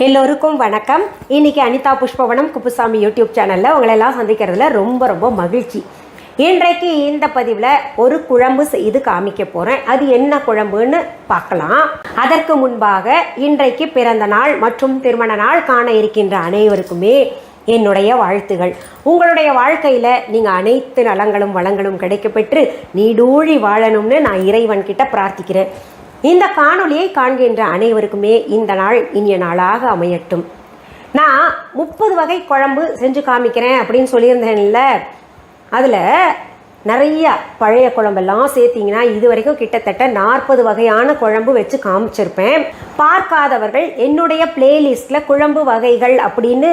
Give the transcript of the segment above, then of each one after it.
எல்லோருக்கும் வணக்கம். இன்னைக்கு அனிதா புஷ்பவனம்குப்புசாமி யூடியூப் சேனலில் உங்களெல்லாம் சந்திக்கிறதுல ரொம்ப மகிழ்ச்சி. இன்றைக்கு இந்த பதிவில் ஒரு குழம்பு செய்து காமிக்க போகிறேன். அது என்ன குழம்புன்னு பார்க்கலாம். அதற்கு முன்பாக இன்றைக்கு பிறந்த நாள் மற்றும் திருமண நாள் காண இருக்கின்ற அனைவருக்குமே என்னுடைய வாழ்த்துகள். உங்களுடைய வாழ்க்கையில் நீங்கள் அனைத்து நலங்களும் வளங்களும் கிடைக்கப்பெற்று நீடூழி வாழணும்னு நான் இறைவன்கிட்ட பிரார்த்திக்கிறேன். இந்த காணொலியை காண்கின்ற அனைவருக்குமே இந்த நாள் இனிய நாளாக அமையட்டும். நான் 30 வகை குழம்பு செஞ்சு காமிக்கிறேன் அப்படின்னு சொல்லியிருந்தேன்ல, அதில் நிறைய பழைய குழம்பெல்லாம் சேர்த்திங்கன்னா இது வரைக்கும் கிட்டத்தட்ட 40 வகையான குழம்பு வச்சு காமிச்சிருப்பேன். பார்க்காதவர்கள் என்னுடைய பிளேலிஸ்ட்டில் குழம்பு வகைகள் அப்படின்னு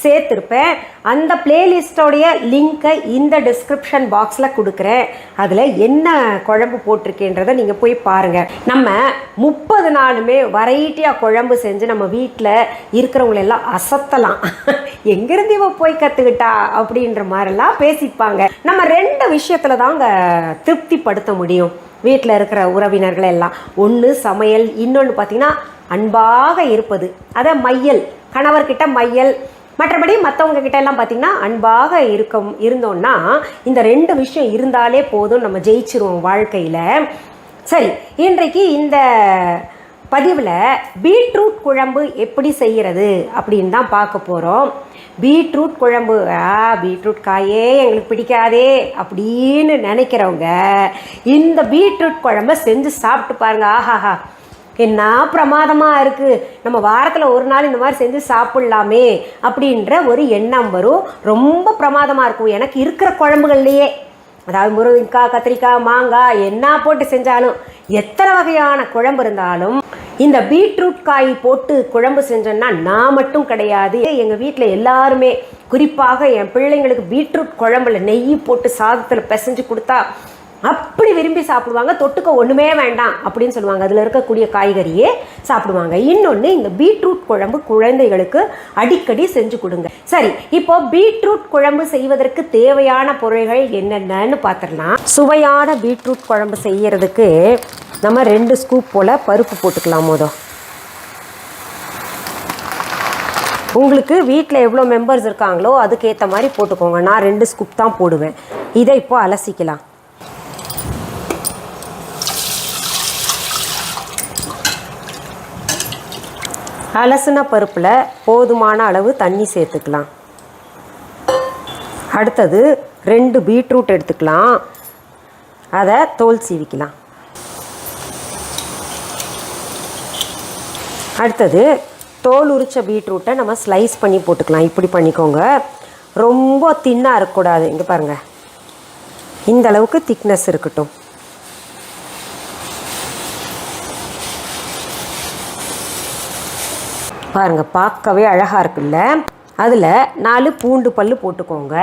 சேர்த்துருப்பேன். அந்த பிளேலிஸ்டோடைய லிங்க்கை இந்த டிஸ்கிரிப்ஷன் பாக்ஸில் கொடுக்குறேன். அதில் என்ன குழம்பு போட்டிருக்கேன்றதை நீங்கள் போய் பாருங்கள். நம்ம 30 நாளுமே வெரைட்டியாக குழம்பு செஞ்சு நம்ம வீட்டில் இருக்கிறவங்களெல்லாம் அசத்தலாம். எங்கேருந்து இவ போய் கற்றுக்கிட்டா அப்படின்ற மாதிரிலாம் பேசிப்பாங்க. நம்ம 2 விஷயத்தில் தாங்க திருப்திப்படுத்த முடியும் வீட்டில் இருக்கிற உறவினர்கள் எல்லாம். ஒன்று சமையல், இன்னொன்று பார்த்திங்கன்னா அன்பாக இருப்பது. அதை மையல், கணவர்கிட்ட மையல், மற்றபடி மற்றவங்க கிட்ட எல்லாம் பார்த்திங்கன்னா அன்பாக இருந்தோன்னா இந்த 2 விஷயம் இருந்தாலே போதும், நம்ம ஜெயிச்சிருவோம் வாழ்க்கையில். சரி, இன்றைக்கு இந்த பதிவில் பீட்ரூட் குழம்பு எப்படி செய்கிறது அப்படின்னு தான் பார்க்க போகிறோம். பீட்ரூட் குழம்பு, பீட்ரூட் காயே எங்களுக்கு பிடிக்காதே அப்படின்னு நினைக்கிறவங்க இந்த பீட்ரூட் குழம்பை செஞ்சு சாப்பிட்டு பாருங்க. ஆஹாஹா, என்ன பிரமாதமாக இருக்குது, நம்ம வாரத்தில் ஒரு நாள் இந்த மாதிரி செஞ்சு சாப்பிட்லாமே அப்படின்ற ஒரு எண்ணம் வரும். ரொம்ப பிரமாதமாக இருக்கும். எனக்கு இருக்கிற குழம்புகள்லையே, அதாவது முருங்கைக்காய், கத்திரிக்காய், மாங்காய் என்ன போட்டு செஞ்சாலும், எத்தனை வகையான குழம்பு இருந்தாலும் இந்த பீட்ரூட் காய் போட்டு குழம்பு செஞ்சோன்னா நான் மட்டும் கிடையாது, எங்கள் வீட்டில் எல்லாருமே, குறிப்பாக என் பிள்ளைங்களுக்கு பீட்ரூட் குழம்புல நெய் போட்டு சாதத்தில் பிசைஞ்சு கொடுத்தா அப்படி விரும்பி சாப்பிடுவாங்க. தொட்டுக்க ஒன்றுமே வேண்டாம் அப்படின்னு சொல்லுவாங்க. அதில் இருக்கக்கூடிய காய்கறியே சாப்பிடுவாங்க. இன்னொன்று, இந்த பீட்ரூட் குழம்பு குழந்தைகளுக்கு அடிக்கடி செஞ்சு கொடுங்க. சரி, இப்போ பீட்ரூட் குழம்பு செய்வதற்கு தேவையான பொருள்கள் என்னென்னு பார்த்துடலாம். சுவையான பீட்ரூட் குழம்பு செய்யறதுக்கு நம்ம 2 ஸ்கூப் போல் பருப்பு போட்டுக்கலாம். மொதல் உங்களுக்கு வீட்டில் எவ்வளோ மெம்பர்ஸ் இருக்காங்களோ அதுக்கேற்ற மாதிரி போட்டுக்கோங்க. நான் 2 ஸ்கூப் தான் போடுவேன். இதை இப்போ அலசிக்கலாம். அலசின பருப்பில் போதுமான அளவு தண்ணி சேர்த்துக்கலாம். அடுத்தது 2 பீட்ரூட் எடுத்துக்கலாம். அதை தோல் சீவிக்கலாம். அடுத்தது தோல் உரித்த பீட்ரூட்டை நம்ம ஸ்லைஸ் பண்ணி போட்டுக்கலாம். இப்படி பண்ணிக்கோங்க. ரொம்ப தின்னாக இருக்கக்கூடாது. இங்கே பாருங்கள், இந்த அளவுக்கு திக்னஸ் இருக்கட்டும். பாருங்கள், பார்க்கவே அழகாக இருக்குல்ல. அதில் 4 பூண்டு பல் போட்டுக்கோங்க.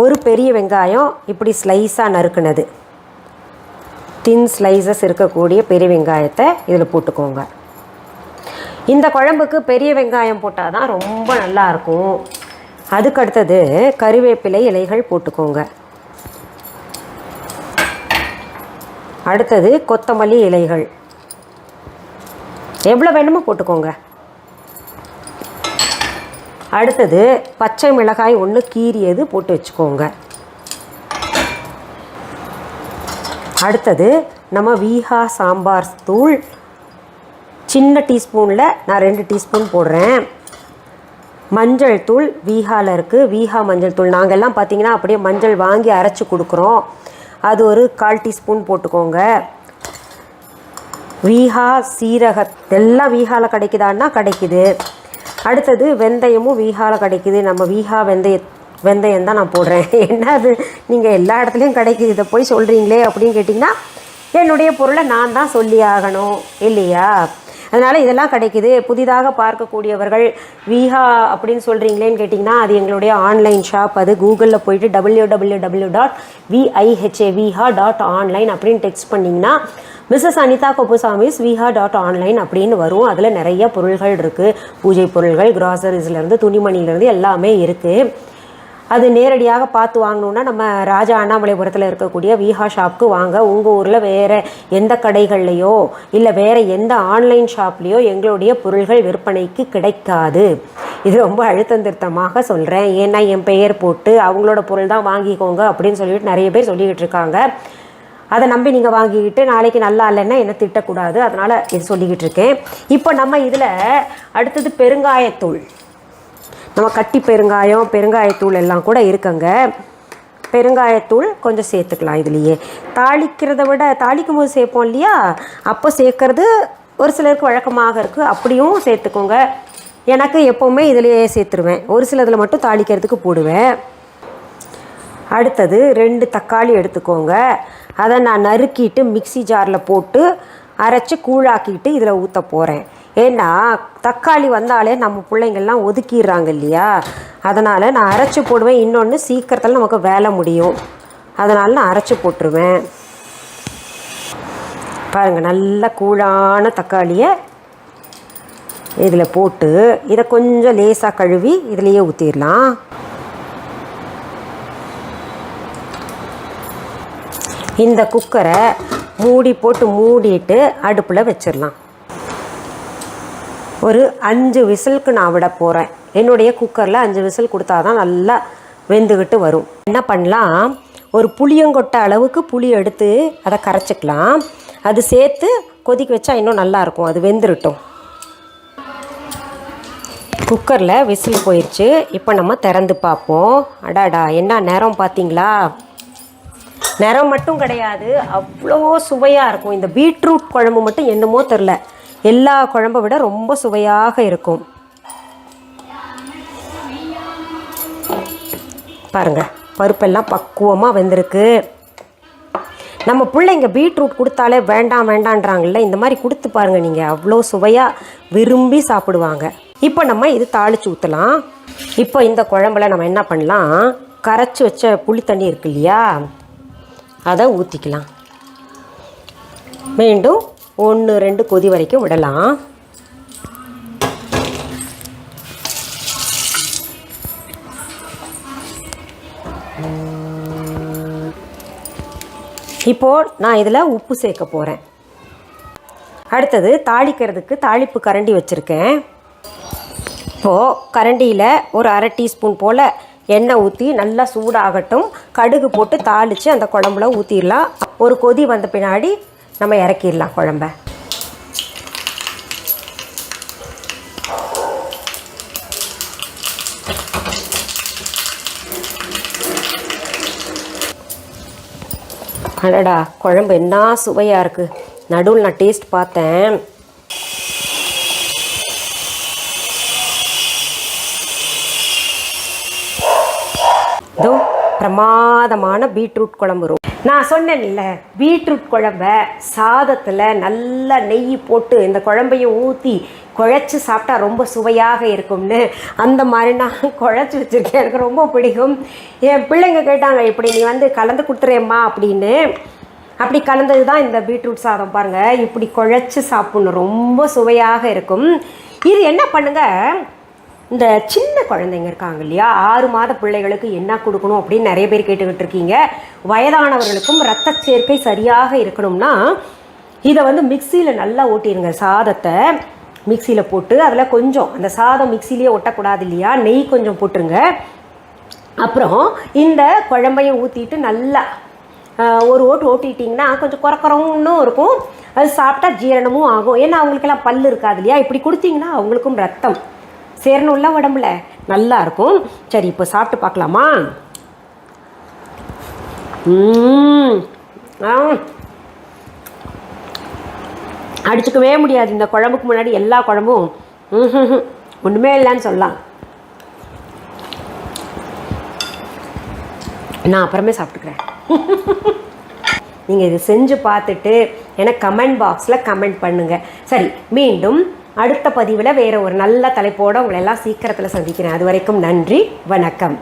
ஒரு பெரிய வெங்காயம் இப்படி ஸ்லைஸாக நறுக்குனது, தின் ஸ்லைசஸ் இருக்கக்கூடிய பெரிய வெங்காயத்தை இதில் போட்டுக்கோங்க. இந்த குழம்புக்கு பெரிய வெங்காயம் போட்டால் தான் ரொம்ப நல்லாயிருக்கும். அதுக்கு அடுத்தது கறிவேப்பிலை இலைகள் போட்டுக்கோங்க. அடுத்தது கொத்தமல்லி இலைகள் எவ்வளோ வேணுமோ போட்டுக்கோங்க. அடுத்தது பச்சை மிளகாய் 1 கீரியது போட்டு வச்சுக்கோங்க. அடுத்தது நம்ம வீஹா சாம்பார் தூள் சின்ன டீஸ்பூனில் நான் 2 டீஸ்பூன் போடுறேன். மஞ்சள் தூள் வீஹாவில் இருக்குது, வீஹா மஞ்சள் தூள். நாங்கள்லாம் பார்த்திங்கன்னா அப்படியே மஞ்சள் வாங்கி அரைச்சி கொடுக்குறோம். அது ஒரு 1/4 டீஸ்பூன் போட்டுக்கோங்க. வீஹா சீரக எல்லாம் வீஹாவில் கிடைக்குதான்னா கிடைக்குது. அடுத்தது வெந்தயமும் வீஹாவில் கிடைக்குது. நம்ம வீஹா வெந்தயம் தான் நான் போடுறேன். என்ன அது, நீங்கள் எல்லா இடத்துலையும் கிடைக்குது, இதை போய் சொல்கிறீங்களே அப்படின்னு கேட்டிங்கன்னா என்னுடைய பொருளை நான் தான் சொல்லி ஆகணும் இல்லையா? அதனால் இதெல்லாம் கிடைக்குது. புதிதாக பார்க்கக்கூடியவர்கள் வீஹா அப்படின்னு சொல்கிறீங்களேன்னு கேட்டிங்கன்னா அது எங்களுடைய ஆன்லைன் ஷாப். அது கூகுளில் போய்ட்டு www.vihaviha.online அப்படின்னு டெக்ஸ்ட் பண்ணிங்கன்னா மிஸ்ஸஸ் அனிதா குப்புசாமிஸ் viha.online அப்படின்னு வரும். அதில் நிறைய பொருள்கள் இருக்குது. பூஜை பொருள்கள், கிராசரிஸ்லேருந்து துணிமணிலேருந்து எல்லாமே இருக்குது. அது நேரடியாக பார்த்து வாங்கணுன்னா நம்ம ராஜா அண்ணாமலைபுரத்தில் இருக்கக்கூடிய விஹா ஷாப்புக்கு வாங்க. உங்கள் ஊரில் வேறு எந்த கடைகள்லையோ இல்லை வேறு எந்த ஆன்லைன் ஷாப்லேயோ எங்களுடைய பொருள்கள் விற்பனைக்கு கிடைக்காது. இது ரொம்ப அழுத்தம் திருத்தமாக சொல்கிறேன். ஏன்னா என் பெயர் போட்டு அவங்களோட பொருள் தான் வாங்கிக்கோங்க அப்படின்னு சொல்லிட்டு நிறைய பேர் சொல்லிக்கிட்டு இருக்காங்க. அதை நம்பி நீங்கள் வாங்கிக்கிட்டு நாளைக்கு நல்லா இல்லைன்னா என்ன திட்டக்கூடாது. அதனால் இது சொல்லிக்கிட்டு இருக்கேன். இப்போ நம்ம இதில் அடுத்தது பெருங்காயத்தூள், நம்ம கட்டி பெருங்காயம், பெருங்காயத்தூள் எல்லாம் கூட இருக்குங்க. பெருங்காயத்தூள் கொஞ்சம் சேர்த்துக்கலாம். இதுலேயே தாளிக்கிறத விட தாளிக்கும் போது சேர்ப்போம் இல்லையா, அப்போ சேர்க்கறது ஒரு சிலருக்கு வழக்கமாக இருக்குது. அப்படியும் சேர்த்துக்கோங்க. எனக்கு எப்போவுமே இதிலையே சேர்த்துருவேன். ஒரு சிலதில் மட்டும் தாளிக்கிறதுக்கு போடுவேன். அடுத்தது 2 தக்காளி எடுத்துக்கோங்க. அதை நான் நறுக்கிட்டு மிக்சி ஜாரில் போட்டு அரைச்சி கூழாக்கிட்டு இதில் ஊற்ற போகிறேன். ஏன்னா தக்காளி வந்தாலே நம்ம பிள்ளைங்கள்லாம் ஒதுக்கிடுறாங்க இல்லையா, அதனால் நான் அரைச்சி போடுவேன். இன்னொன்று சீக்கிரத்தில் நமக்கு வேலை முடியும், அதனால் நான் அரைச்சி போட்டுருவேன். பாருங்கள், நல்ல கூழான தக்காளியை இதில் போட்டு இதை கொஞ்சம் லேசாக கழுவி இதிலையே ஊற்றிடலாம். இந்த குக்கரை மூடி போட்டு மூடிட்டு அடுப்பில் வச்சிடலாம். ஒரு 5 விசிலுக்கு நான் விட போகிறேன். என்னுடைய குக்கரில் 5 விசில் கொடுத்தா தான் நல்லா வெந்துக்கிட்டு வரும். என்ன பண்ணலாம், ஒரு புளியங்கொட்டை அளவுக்கு புளி எடுத்து அதை கரைச்சிக்கலாம். அது சேர்த்து கொதிக்க வச்சா இன்னும் நல்லாயிருக்கும். அது வெந்துருட்டும். குக்கரில் விசில் போயிடுச்சு. இப்போ நம்ம திறந்து பார்ப்போம். அடாடா, என்ன நேரம் பார்த்தீங்களா? நிறம் மட்டும் கிடையாது, அவ்வளோ சுவையாக இருக்கும். இந்த பீட்ரூட் குழம்பு மட்டும் என்னமோ தெரில, எல்லா குழம்பை விட ரொம்ப சுவையாக இருக்கும். பாருங்கள், பருப்பெல்லாம் பக்குவமாக வெந்திருக்கு. நம்ம பிள்ளைங்க பீட்ரூட் கொடுத்தாலே வேண்டாம் வேண்டான்றாங்கல்ல, இந்த மாதிரி கொடுத்து பாருங்கள் நீங்கள், அவ்வளோ சுவையாக விரும்பி சாப்பிடுவாங்க. இப்போ நம்ம இது தாளித்து ஊற்றலாம். இப்போ இந்த குழம்புல நம்ம என்ன பண்ணலாம், கரைச்சி வச்ச புளி தண்ணி இருக்கு இல்லையா, அதை ஊற்றிக்கலாம். மீண்டும் 1-2 கொதி வரைக்கும் விடலாம். இப்போது நான் இதில் உப்பு சேர்க்க போகிறேன். அடுத்தது தாளிக்கிறதுக்கு தாளிப்பு கரண்டி வச்சுருக்கேன். இப்போது கரண்டியில் ஒரு 1/2 டீஸ்பூன் போல் எண்ணெய் ஊற்றி நல்லா சூடாகட்டும். கடுகு போட்டு தாளித்து அந்த குழம்புல ஊற்றிடலாம். ஒரு கொதி வந்த பின்னாடி நம்ம இறக்கிடலாம் குழம்ப. அடடா, குழம்பு என்ன சுவையாக இருக்குது. நடுவில் நான் டேஸ்ட் பார்த்தேன். இதோ பிரமாதமான பீட்ரூட் குழம்பு. நான் சொன்னேன்ல, பீட்ரூட் குழம்ப சாதத்தில் நல்லா நெய் போட்டு இந்த குழம்பையும் ஊற்றி குழச்சி சாப்பிட்டா ரொம்ப சுவையாக இருக்கும்னு அந்த மாதிரி நான் குழச்சி வச்சுருக்கேன். எனக்கு ரொம்ப பிடிக்கும். என் பிள்ளைங்க கேட்டாங்க, இப்படி நீ வந்து கலந்து கொடுத்துறேம்மா அப்படின்னு. அப்படி கலந்தது தான் இந்த பீட்ரூட் சாதம். பாருங்கள், இப்படி குழச்சி சாப்பிட்ணும், ரொம்ப சுவையாக இருக்கும். இது என்ன பண்ணுங்கள், இந்த சின்ன குழந்தைங்க இருக்காங்க இல்லையா, 6 மாத பிள்ளைகளுக்கு என்ன கொடுக்கணும் அப்படின்னு நிறைய பேர் கேட்டுக்கிட்டு இருக்கீங்க. வயதானவர்களுக்கும் இரத்த சேர்க்கை சரியாக இருக்கணும்னா இதை வந்து மிக்சியில் நல்லா ஓட்டிடுங்க. சாதத்தை மிக்சியில் போட்டு அதில் கொஞ்சம், அந்த சாதம் மிக்சிலேயே ஒட்டக்கூடாது இல்லையா, நெய் கொஞ்சம் போட்டுருங்க. அப்புறம் இந்த குழம்பையும் ஊற்றிட்டு நல்லா ஒரு ஓட்டு ஓட்டிட்டிங்கன்னா கொஞ்சம் குறக்குறவும் இருக்கும். அது சாப்பிட்டா ஜீரணமும் ஆகும். ஏன்னா அவங்களுக்கெல்லாம் பல் இருக்காது இல்லையா. இப்படி கொடுத்தீங்கன்னா அவங்களுக்கும் ரத்தம் சேரணும்ல உடம்புல, நல்லா இருக்கும். சரி, இப்போ சாப்பிட்டு பார்க்கலாமா? அடிச்சுக்கவே முடியாது. இந்த குழம்புக்கு முன்னாடி எல்லா குழம்பும் ஒன்றுமே இல்லைன்னு சொல்லலாம். நான் அப்புறமே சாப்பிட்டுக்கிறேன். நீங்கள் இது செஞ்சு பார்த்துட்டு எனக்கு கமெண்ட் பாக்ஸில் கமெண்ட் பண்ணுங்கள். சரி, மீண்டும் அடுத்த பதிவில் வேறு ஒரு நல்ல தலைப்போடு உங்களை எல்லாம் சீக்கிரத்தில் சந்திக்கிறேன். அது வரைக்கும் நன்றி, வணக்கம்.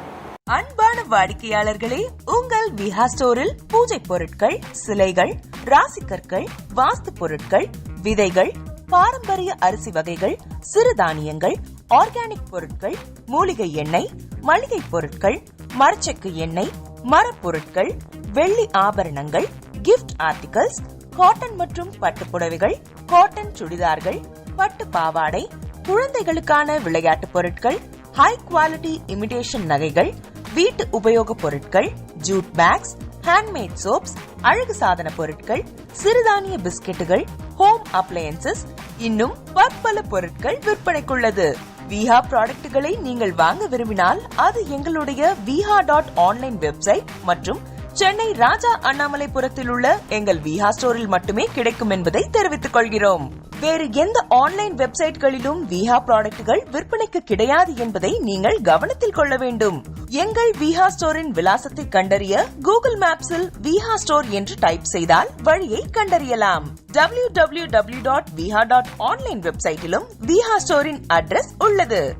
அன்பான வாடிக்கையாளர்களே, உங்கள் விஹா ஸ்டோரில் பூஜை பொருட்கள், சிலைகள், ராசிக்கற்கள், வாஸ்து பொருட்கள், விதைகள், பாரம்பரிய அரிசி வகைகள், சிறுதானியங்கள், ஆர்கானிக் பொருட்கள், மூலிகை எண்ணெய், மளிகை பொருட்கள், மரச்செக்கு எண்ணெய், மரப்பொருட்கள், வெள்ளி ஆபரணங்கள், கிஃப்ட் ஆர்டிகல்ஸ், காட்டன் மற்றும் பட்டு புடவைகள், காட்டன் சுடிதார்கள், பட்டு பாவாடை, குழந்தைகளுக்கான விளையாட்டு பொருட்கள், ஹை குவாலிட்டி இமிடேஷன் நகைகள், வீட்டு உபயோக பொருட்கள், ஜூட் பேக்ஸ், ஹேண்ட்மேட் சோப்ஸ், அழகு சாதன பொருட்கள், சிறுதானிய பிஸ்கெட்டுகள், ஹோம் அப்ளையன்சஸ், இன்னும் பற்பல பொருட்கள் விற்பனைக்குள்ளது. விஹா ப்ராடக்ட்களை நீங்கள் வாங்க விரும்பினால் அது எங்களுடைய viha.online வெப்சைட் மற்றும் சென்னை ராஜா அண்ணாமலைபுரத்தில் உள்ள எங்கள் விஹா ஸ்டோரில் மட்டுமே கிடைக்கும் என்பதை தெரிவித்துக் கொள்கிறோம். வேறு எந்த ஆன்லைன் வெப்சைட்களிலும் விஹா ப்ராடக்ட்கள் விற்பனைக்கு கிடையாது என்பதை நீங்கள் கவனத்தில் கொள்ள வேண்டும். எங்கள் விஹா ஸ்டோரின் விலாசத்தை கண்டறிய கூகுள் மேப்ஸில் விஹா ஸ்டோர் என்று டைப் செய்தால் வழியை கண்டறியலாம். www.viha.online வெப்சைட்டிலும் விஹா ஸ்டோரின் அட்ரஸ் உள்ளது.